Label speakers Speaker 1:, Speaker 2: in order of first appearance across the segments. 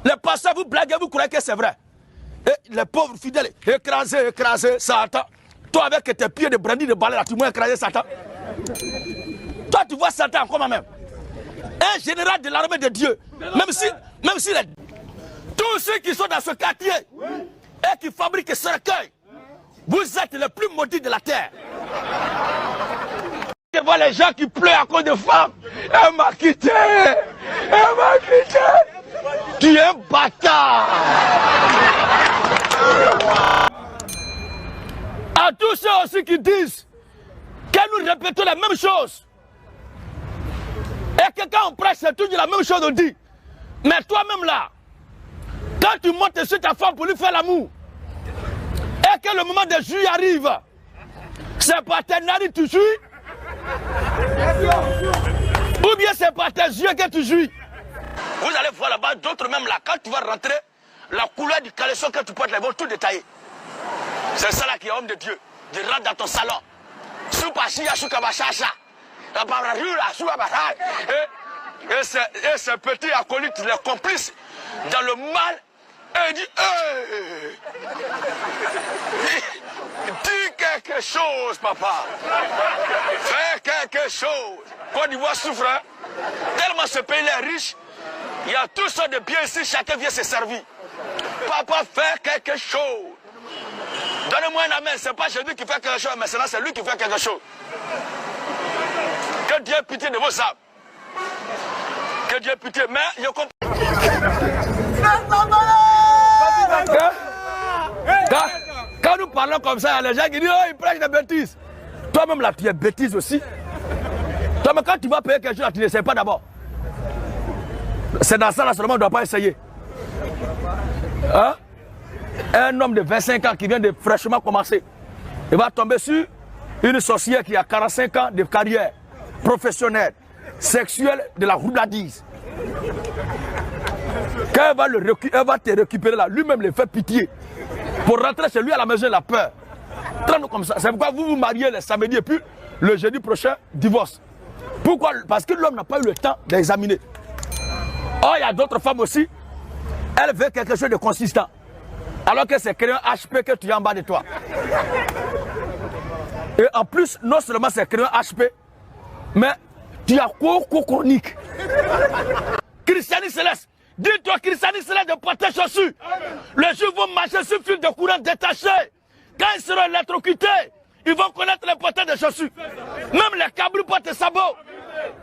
Speaker 1: Les pasteurs, vous blaguez, vous croyez que c'est vrai. Et les pauvres fidèles, écrasés, Satan. Toi, avec tes pieds de brandy de balai, là, tu m'as écrasé Satan. Toi, tu vois Satan comment même. Un général de l'armée de Dieu, même si tous ceux qui sont dans ce quartier et qui fabriquent ce recueil, vous êtes les plus maudits de la terre. Je vois les gens qui pleurent à cause de femmes. Elle m'a quitté. Elle m'a quitté. Tu es un bâtard. À tous ceux aussi qui disent que nous répétons la même chose. Et que quand on prêche, c'est toujours la même chose, on dit. Mais toi-même là, quand tu montes sur ta femme pour lui faire l'amour, et que le moment de jouir arrive, c'est par tes narines que tu jouis, ou bien c'est par tes yeux que tu jouis. Vous allez voir là-bas, d'autres même là, quand tu vas rentrer, la couleur du caleçon que tu portes, ils vont tout détailler. C'est ça là qui est homme de Dieu. Tu rentres dans ton salon. Et ces petits acolytes, les complices, dans le mal, et il dit dis quelque chose, papa. Fais quelque chose. Côte d'Ivoire souffre, hein? Tellement ce pays est riche, il y a toutes sortes de biens ici, chacun vient se servir. Papa, fais quelque chose. Donnez-moi un amen, c'est pas Jésus qui fait quelque chose, mais c'est lui qui fait quelque chose. Que Dieu ait pitié de vos âmes. Que Dieu ait pitié, mais je comprends. Quand nous parlons comme ça, il y a les gens qui disent, oh, ils prêchent des bêtises. Toi-même là, tu es bêtise aussi. Toi-même, quand tu vas payer quelque chose, là, tu n'essayes pas d'abord. C'est dans ça là seulement, on ne doit pas essayer. Hein? Un homme de 25 ans qui vient de fraîchement commencer, il va tomber sur une sorcière qui a 45 ans de carrière professionnelle, sexuelle, de la roubladise. Quand elle va te récupérer là, lui-même le fait pitié. Pour rentrer chez lui à la maison, il a peur. Comme ça. C'est pourquoi vous vous mariez le samedi et puis le jeudi prochain, divorce. Pourquoi? Parce que l'homme n'a pas eu le temps d'examiner. Oh, il y a d'autres femmes aussi, elle veut quelque chose de consistant. Alors que c'est crayon HP que tu as en bas de toi. Et en plus, non seulement c'est crayon HP, mais tu as quoi chronique. Christianisme céleste. Dis-toi, Christianisme céleste de porter chaussures. Les gens vont marcher sur fil de courant détaché. Quand ils seront électrocutés, ils vont connaître l'importance des chaussures. Même les câbles portent des sabots.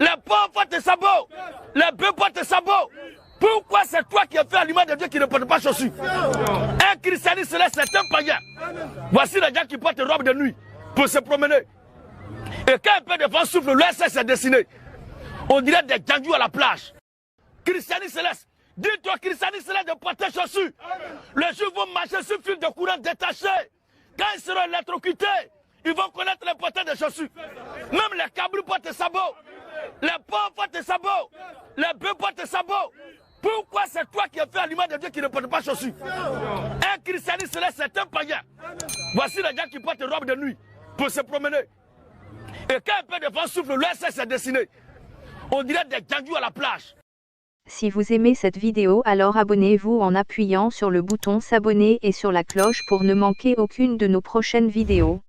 Speaker 1: Les pauvres portent des sabots. Les bœufs portent des sabots. Pourquoi c'est toi qui as fait à l'image de Dieu qui ne porte pas chaussures? Un christianisme céleste, c'est un païen. Voici les gens qui portent des robes de nuit pour se promener. Et quand un peu de vent souffle, l'OSS s'est dessiné. On dirait des gangus à la plage. Christianisme céleste. Dis-toi, christianisme céleste de porter chaussures. Les gens vont marcher sur fil de courant détaché. Quand ils seront électrocutés, ils vont connaître l'importance des chaussures. Même les câbles portent des sabots. Les pauvres portent des sabots. Les bœufs portent des sabots. Pourquoi c'est toi qui as fait à l'image de Dieu qui ne porte pas chaussures? Un christianisme céleste, c'est un païen. Voici les gens qui portent des robes de nuit pour se promener. Et quand un peu de vent souffle, l'OSS s'est dessiné. On dirait des gangus à la plage.
Speaker 2: Si vous aimez cette vidéo, alors abonnez-vous en appuyant sur le bouton s'abonner et sur la cloche pour ne manquer aucune de nos prochaines vidéos.